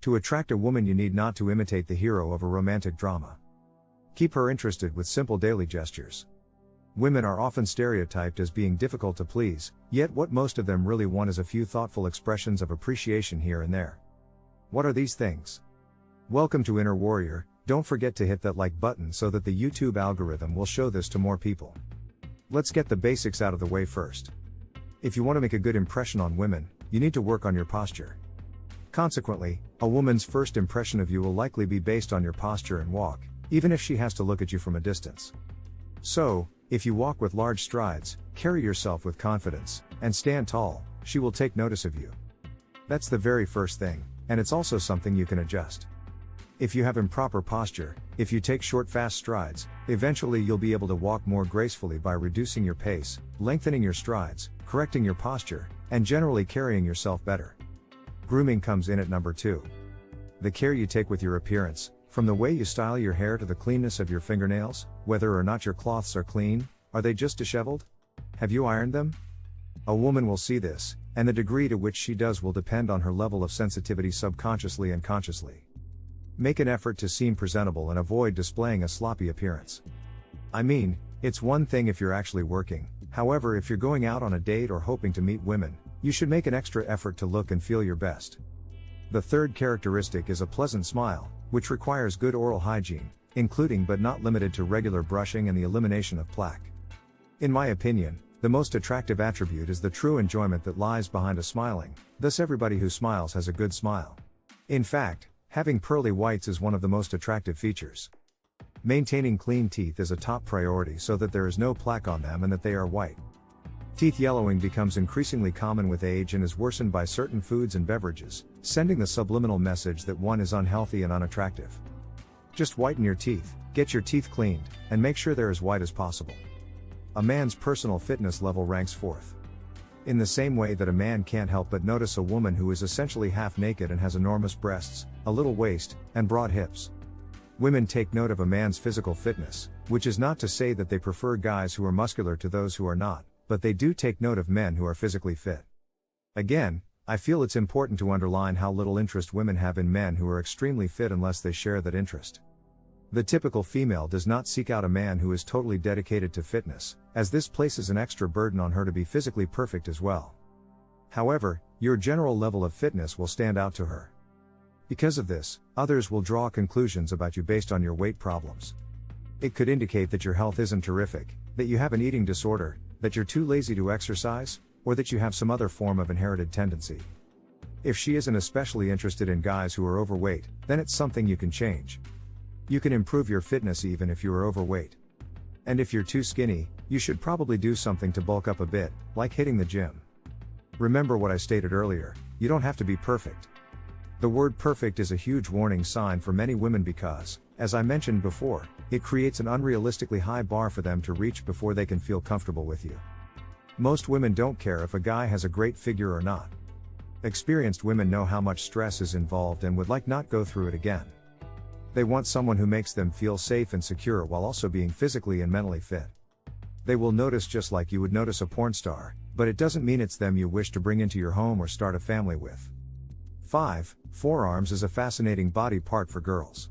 To attract a woman, you need not to imitate the hero of a romantic drama. Keep her interested with simple daily gestures. Women are often stereotyped as being difficult to please, yet what most of them really want is a few thoughtful expressions of appreciation here and there. What are these things? Welcome to Inner Warrior. Don't forget to hit that like button so that the YouTube algorithm will show this to more people. Let's get the basics out of the way first. If you want to make a good impression on women, you need to work on your posture. Consequently, a woman's first impression of you will likely be based on your posture and walk, even if she has to look at you from a distance. So, if you walk with large strides, carry yourself with confidence, and stand tall, she will take notice of you. That's the very first thing, and it's also something you can adjust. If you have improper posture, if you take short fast strides, eventually you'll be able to walk more gracefully by reducing your pace, lengthening your strides, correcting your posture, and generally carrying yourself better. Grooming comes in at number 2. The care you take with your appearance, from the way you style your hair to the cleanness of your fingernails, whether or not your cloths are clean, are they just disheveled? Have you ironed them? A woman will see this, and the degree to which she does will depend on her level of sensitivity subconsciously and consciously. Make an effort to seem presentable and avoid displaying a sloppy appearance. I mean, it's one thing if you're actually working, however, if you're going out on a date or hoping to meet women, you should make an extra effort to look and feel your best. The third characteristic is a pleasant smile, which requires good oral hygiene, including but not limited to regular brushing and the elimination of plaque. In my opinion, the most attractive attribute is the true enjoyment that lies behind a smiling, thus everybody who smiles has a good smile. In fact, having pearly whites is one of the most attractive features. Maintaining clean teeth is a top priority so that there is no plaque on them and that they are white. Teeth yellowing becomes increasingly common with age and is worsened by certain foods and beverages, sending the subliminal message that one is unhealthy and unattractive. Just whiten your teeth, get your teeth cleaned, and make sure they're as white as possible. A man's personal fitness level ranks 4th. In the same way that a man can't help but notice a woman who is essentially half naked and has enormous breasts, a little waist, and broad hips. Women take note of a man's physical fitness, which is not to say that they prefer guys who are muscular to those who are not, but they do take note of men who are physically fit. Again, I feel it's important to underline how little interest women have in men who are extremely fit unless they share that interest. The typical female does not seek out a man who is totally dedicated to fitness, as this places an extra burden on her to be physically perfect as well. However, your general level of fitness will stand out to her. Because of this, others will draw conclusions about you based on your weight problems. It could indicate that your health isn't terrific, that you have an eating disorder, that you're too lazy to exercise, or that you have some other form of inherited tendency. If she isn't especially interested in guys who are overweight, then it's something you can change. You can improve your fitness even if you are overweight. And if you're too skinny, you should probably do something to bulk up a bit, like hitting the gym. Remember what I stated earlier, you don't have to be perfect. The word perfect is a huge warning sign for many women because, as I mentioned before, it creates an unrealistically high bar for them to reach before they can feel comfortable with you. Most women don't care if a guy has a great figure or not. Experienced women know how much stress is involved and would like not go through it again. They want someone who makes them feel safe and secure while also being physically and mentally fit. They will notice just like you would notice a porn star, but it doesn't mean it's them you wish to bring into your home or start a family with. 5. Forearms is a fascinating body part for girls.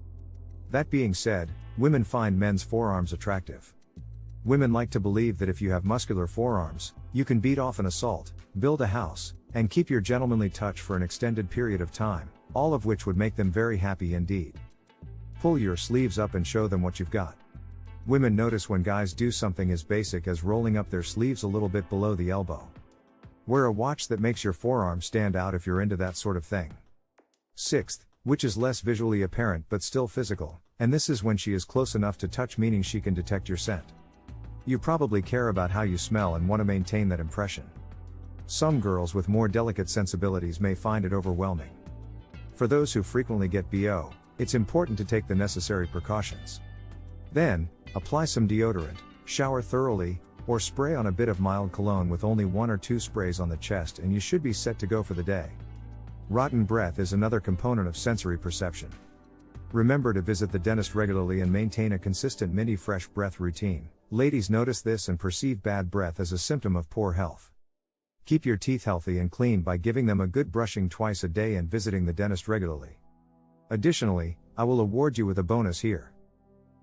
That being said, women find men's forearms attractive. Women like to believe that if you have muscular forearms, you can beat off an assault, build a house, and keep your gentlemanly touch for an extended period of time, all of which would make them very happy indeed. Pull your sleeves up and show them what you've got. Women notice when guys do something as basic as rolling up their sleeves a little bit below the elbow. Wear a watch that makes your forearm stand out if you're into that sort of thing. 6th, which is less visually apparent but still physical, and this is when she is close enough to touch, meaning she can detect your scent. You probably care about how you smell and want to maintain that impression. Some girls with more delicate sensibilities may find it overwhelming. For those who frequently get BO, it's important to take the necessary precautions. Then, apply some deodorant, shower thoroughly, or spray on a bit of mild cologne with only 1 or 2 sprays on the chest and you should be set to go for the day. Rotten breath is another component of sensory perception. Remember to visit the dentist regularly and maintain a consistent minty fresh breath routine. Ladies notice this and perceive bad breath as a symptom of poor health. Keep your teeth healthy and clean by giving them a good brushing twice a day and visiting the dentist regularly. Additionally, I will award you with a bonus here.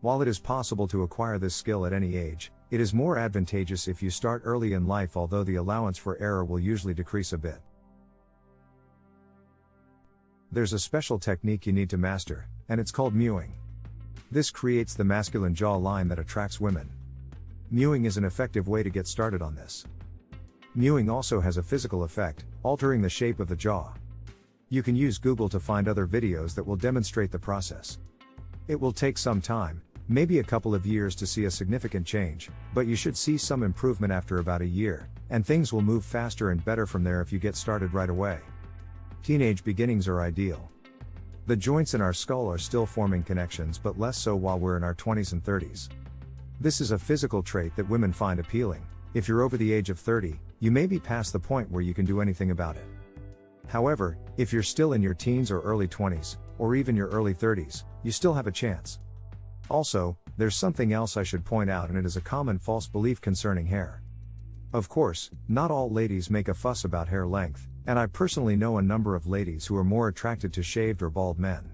While it is possible to acquire this skill at any age, it is more advantageous if you start early in life, although the allowance for error will usually decrease a bit. There's a special technique you need to master, and it's called mewing. This creates the masculine jaw line that attracts women. Mewing is an effective way to get started on this. Mewing also has a physical effect, altering the shape of the jaw. You can use Google to find other videos that will demonstrate the process. It will take some time, maybe a couple of years, to see a significant change, but you should see some improvement after about a year, and things will move faster and better from there if you get started right away. Teenage beginnings are ideal. The joints in our skull are still forming connections, but less so while we're in our 20s and 30s. This is a physical trait that women find appealing. If you're over the age of 30, you may be past the point where you can do anything about it. However, if you're still in your teens or early 20s, or even your early 30s, you still have a chance. Also, there's something else I should point out, and it is a common false belief concerning hair. Of course, not all ladies make a fuss about hair length, and I personally know a number of ladies who are more attracted to shaved or bald men.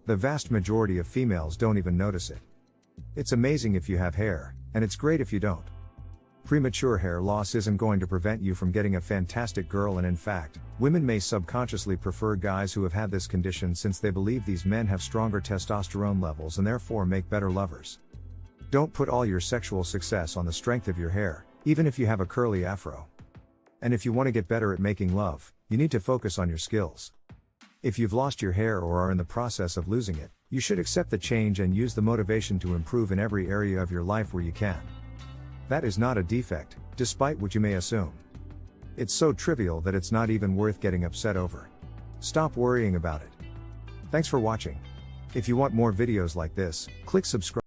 The vast majority of females don't even notice it. It's amazing if you have hair, and it's great if you don't. Premature hair loss isn't going to prevent you from getting a fantastic girl, and in fact, women may subconsciously prefer guys who have had this condition since they believe these men have stronger testosterone levels and therefore make better lovers. Don't put all your sexual success on the strength of your hair, even if you have a curly afro. And if you want to get better at making love, you need to focus on your skills. If you've lost your hair or are in the process of losing it, you should accept the change and use the motivation to improve in every area of your life where you can. That is not a defect, despite what you may assume. It's so trivial that it's not even worth getting upset over. Stop worrying about it. Thanks for watching. If you want more videos like this, click subscribe.